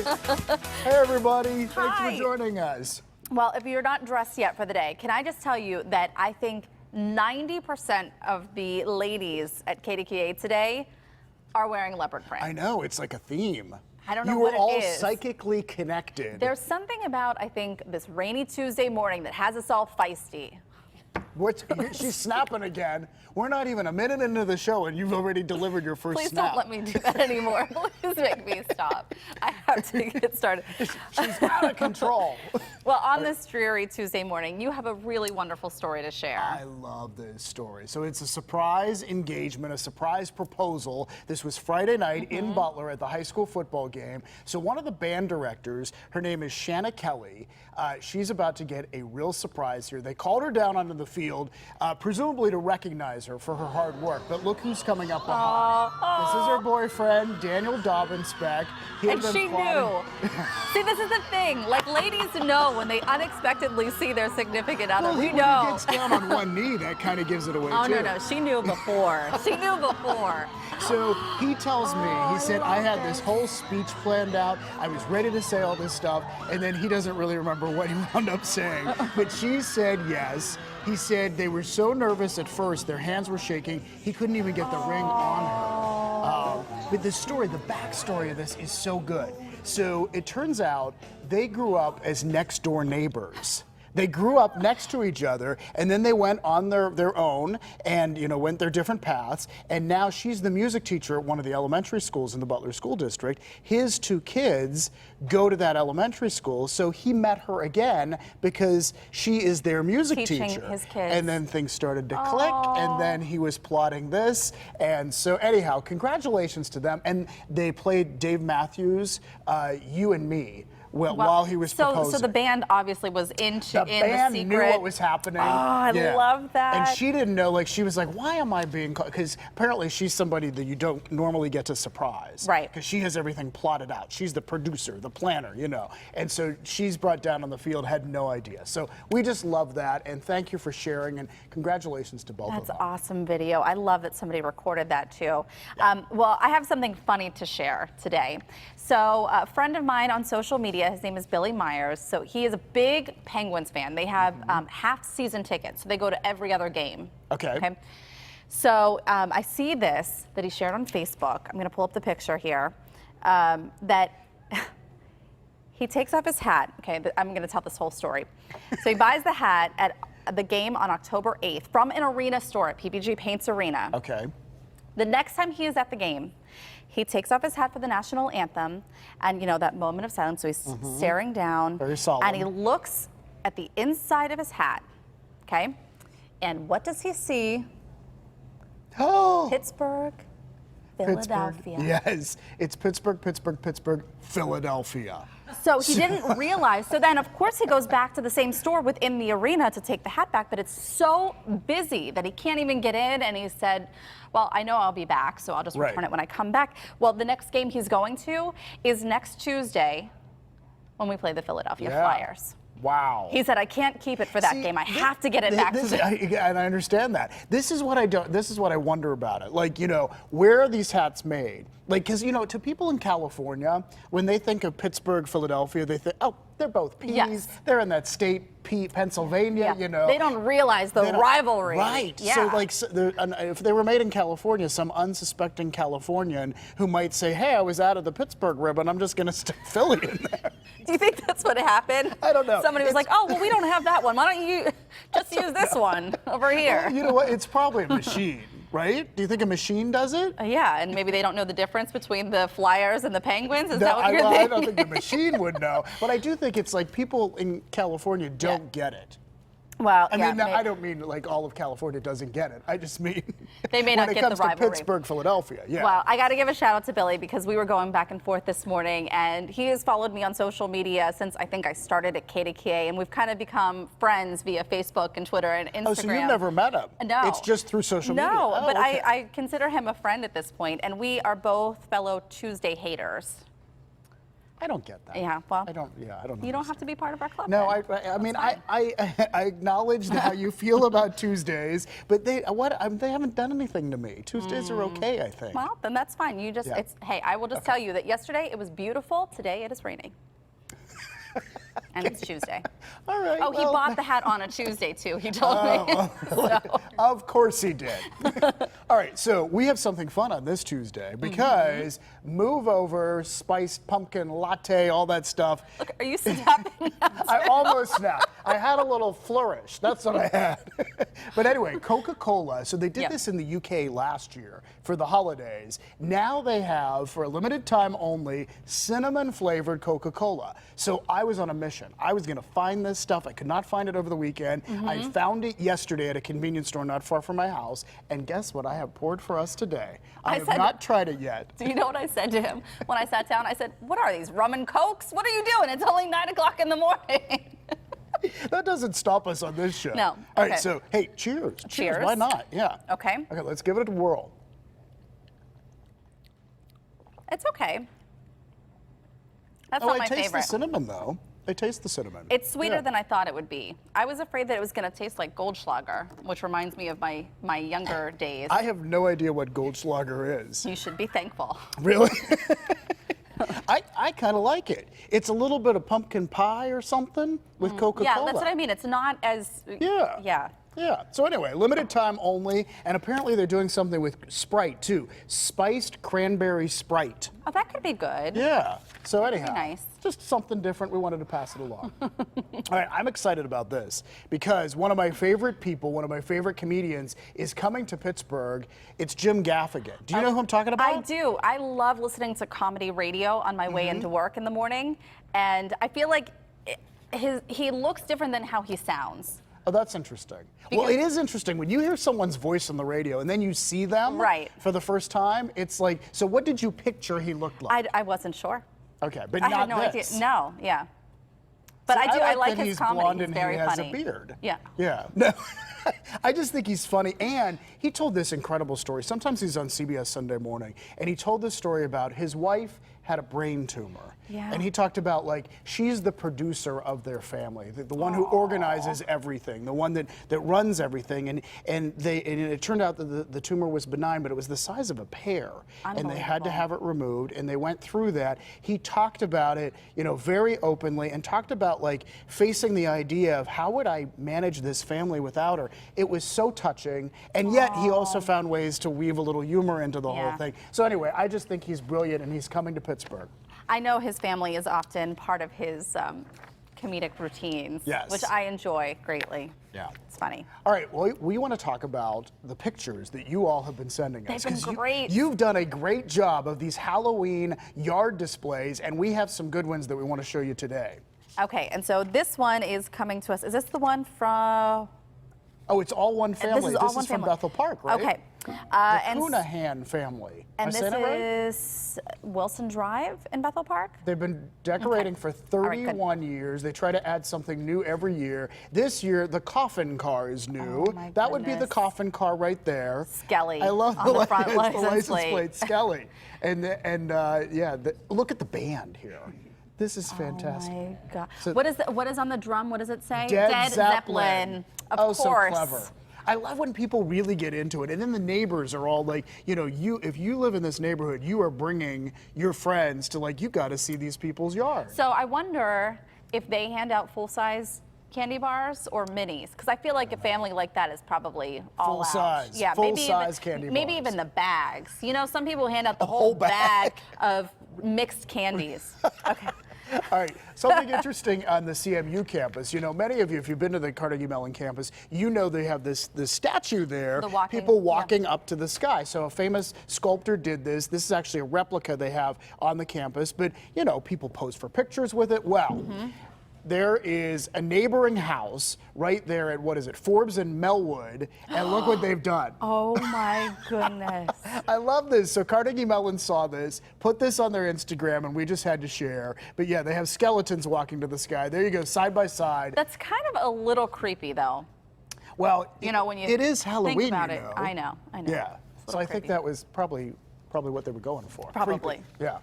right. Hey, everybody. Thanks Hi. for joining us. Well, if you're not dressed yet for the day, can I just tell you that I think 90% of the ladies at KDKA today are wearing leopard print. I know, it's like a theme. I don't know You what were it all is. psychically connected. There's something about, I think, this rainy Tuesday morning that has us all feisty. She's snapping again. We're not even a minute into the show and you've already delivered your first Please snap. don't let me do that anymore. Please make me stop. I have to get started. She's out of control. Well, on this dreary Tuesday morning, you have a really wonderful story to share. I love this story. So it's a surprise engagement, a surprise proposal. This was Friday night in Butler at the high school football game. So one of the band directors, her name is Shanna Kelly. She's about to get a real surprise here. They called her down onto the field, presumably to recognize her for her hard work. But look who's coming up behind. This is her boyfriend, Daniel Dobbins-Beck. And she knew. See, this is the thing. Like, ladies know when they unexpectedly see their significant other. Well, We when know. he gets down on one knee, that kind of gives it away, Oh, too. no. She knew before. She knew before. So he tells me, he said, I had this whole speech planned out. I was ready to say all this stuff. And then he doesn't really remember what he wound up saying. But she said yes. He said they were so nervous at first, their hands were shaking. He couldn't even get the ring on her. But the story, the backstory of this is so good. So it turns out they grew up as next door neighbors. They grew up next to each other, and then they went on their own and, you know, went their different paths. And now she's the music teacher at one of the elementary schools in the Butler School District. His two kids go to that elementary school, so he met her again because she is their music Teaching teacher. his kids. And then things started to click, and then he was plotting this. And so anyhow, congratulations to them. And they played Dave Matthews, You and Me. Well, while he was proposing. So the band obviously was in The the band secret. knew what was happening. Oh, I love that. And she didn't know, like, she was like, why am I being called? Because apparently she's somebody that you don't normally get to surprise. Right. Because she has everything plotted out. She's the producer, the planner, you know. And so she's brought down on the field, had no idea. So we just love that. And thank you for sharing. And congratulations to both of That's them. awesome video. I love that somebody recorded that too. Well, I have something funny to share today. So a friend of mine on social media, his name is Billy Myers. So he is a big Penguins fan. They have half season tickets. So they go to every other game. Okay. So I see this that he shared on Facebook. I'm going to pull up the picture here. That he takes off his hat. Okay, I'm going to tell this whole story. So he buys the hat at the game on October 8th from an arena store at PPG Paints Arena. Okay. The next time he is at the game, he takes off his hat for the national anthem, and you know that moment of silence. So he's staring down, Very solemn. and he looks at the inside of his hat. Okay, and what does he see? Oh. Pittsburgh, Philadelphia. Yes, it's Pittsburgh, Pittsburgh, Pittsburgh, Philadelphia. So he didn't realize. So then, of course, he goes back to the same store within the arena to take the hat back, but it's so busy that he can't even get in. And he said, well, I know I'll be back, so I'll just return it when I come back. Well, the next game he's going to is next Tuesday when we play the Philadelphia Flyers. Wow. He said, I can't keep it for that game. I have to get it back to the... And I understand that. This is what I wonder about it. Like, you know, where are these hats made? Like, because, you know, to people in California, when they think of Pittsburgh, Philadelphia, they think, oh, they're both P's. Yes. They're in that state, Pennsylvania, you know. They don't realize the rivalry. Right. Yeah. So, like, if they were made in California, some unsuspecting Californian who might say, hey, I was out of the Pittsburgh ribbon, I'm just going to stick Philly in there. Do you think that's what happened? I don't know. Somebody was like, oh, well, we don't have that one. Why don't you just use this one over here? You know what? It's probably a machine, right? Do you think a machine does it? Yeah, and maybe they don't know the difference between the Flyers and the Penguins. Is that what you're thinking? I don't think the machine would know, but I do think it's like people in California don't get it. Well, I mean, I don't mean like all of California doesn't get it. I just mean they may not when it get comes the rivalry. to Pittsburgh, Philadelphia. Yeah. Well, I got to give a shout out to Billy because we were going back and forth this morning, and he has followed me on social media since I think I started at KDKA, and we've kind of become friends via Facebook and Twitter and Instagram. Oh, so you've never met him? No. It's just through social media? No, Oh, but okay. I consider him a friend at this point, and we are both fellow Tuesday haters. I don't get that. Yeah, well, I don't know. You don't have to be part of our club. No, then. I mean, I acknowledge how you feel about Tuesdays, but they haven't done anything to me. Tuesdays are okay, I think. Well, then that's fine. You just, Yeah. hey, I will just tell you that yesterday it was beautiful. Today it is raining. And it's Tuesday. All right. Oh, he well, bought the hat on a Tuesday too. He told me. So. Of course he did. All right, so we have something fun on this Tuesday because move over, spiced pumpkin latte, all that stuff. Look, are you snapping? I almost snapped. I had a little flourish. That's what I had. But anyway, Coca-Cola. So they did Yep. this in the UK last year for the holidays. Now they have, for a limited time only, cinnamon flavored Coca-Cola. So I was on a mission. I was going to find this stuff. I could not find it over the weekend. I found it yesterday at a convenience store not far from my house. And guess what I have poured for us today? I have not tried it yet. Do you know what I said to him when I sat down? I said, "What are these, rum and cokes? What are you doing? It's only 9 o'clock in the morning." That doesn't stop us on this show. No. All right, Okay. so hey, cheers. Cheers. Why not? Yeah. Okay. Okay, let's give it a whirl. It's okay. That's Oh, not I my taste favorite. the cinnamon though. I taste the cinnamon. It's sweeter Yeah. than I thought it would be. I was afraid that it was going to taste like Goldschlager, which reminds me of my younger days. I have no idea what Goldschlager is. You should be thankful. Really? I kind of like it. It's a little bit of pumpkin pie or something with Coca-Cola. Yeah, that's what I mean. It's not as. Yeah. Yeah. Yeah. So anyway, limited time only, and apparently they're doing something with Sprite too. Spiced cranberry Sprite. Oh, that could be good. Yeah. So anyhow, nice. just something different. We wanted to pass it along. All right, I'm excited about this because one of my favorite people, one of my favorite comedians, is coming to Pittsburgh. It's Jim Gaffigan. Do you know who I'm talking about? I do. I love listening to comedy radio on my way into work in the morning, and I feel like he looks different than how he sounds. Oh, that's interesting. Well, Because- it is interesting when you hear someone's voice on the radio and then you see them Right. for the first time. It's like, so what did you picture he looked like? I wasn't sure. Okay, but I not had no this. idea. No, yeah. But See, I like that his he's comedy. blonde He's and very he has funny. a beard. Yeah. Yeah. No. I just think he's funny, and he told this incredible story. Sometimes he's on CBS Sunday Morning, and he told this story about his wife had a brain tumor. Yeah. And he talked about, like, she's the producer of their family, the one who organizes everything, the one that runs everything. And it turned out that the tumor was benign, but it was the size of a pear. And they had to have it removed, and they went through that. He talked about it, very openly, and talked about, like, facing the idea of how would I manage this family without her. It was so touching, and yet he also found ways to weave a little humor into the whole Yeah. thing. So anyway, I just think he's brilliant, and he's coming to Pittsburgh. I know his family is often part of his comedic routines, Yes. which I enjoy greatly. Yeah. It's funny. All right, well, we want to talk about the pictures that you all have been sending us. They've been 'cause great. You've done a great job of these Halloween yard displays, and we have some good ones that we want to show you today. Okay, and so this one is coming to us. Is this the one from? Oh, it's all one family. This is all one from family. Bethel Park, right? Okay. The and Cunahan family. Am I and this saying it right? is Wilson Drive in Bethel Park. They've been decorating for right, good. 31 years. They try to add something new every year. This year, the coffin car is new. Oh, my That would be the goodness. coffin car right there. Skelly I love on the front it's the license license plate. plate, Skelly. Look at the band here. This is fantastic. Oh my God. So- What is on the drum? What does it say? Dead Zeppelin. Of Oh, course. so clever. I love when people really get into it, and then the neighbors are all like, if you live in this neighborhood, you are bringing your friends to, like, you got to see these people's yards. So I wonder if they hand out full-size candy bars or minis, because I feel like a family like that is probably all Full size. out. Yeah, Full maybe size even, candy maybe bars. even the bags. Some people hand out the whole whole bag. bag of mixed candies. Okay. All right, something interesting on the CMU campus. Many of you, if you've been to the Carnegie Mellon campus, they have this statue there, The walking- people walking up to the sky. So a famous sculptor did this. This is actually a replica they have on the campus, but people pose for pictures with it. Well, there is a neighboring house right there at, what is it, Forbes and Melwood, and look what they've done. Oh my goodness. I love this. So Carnegie Mellon saw this, put this on their Instagram, and we just had to share. But yeah, they have skeletons walking to the sky. There you go, side by side. That's kind of a little creepy, though. Well, When you it is Halloween, think about it. know. I know. Yeah. It's a So I little think creepy. that was probably what they were going for. Probably. Creepy. Yeah.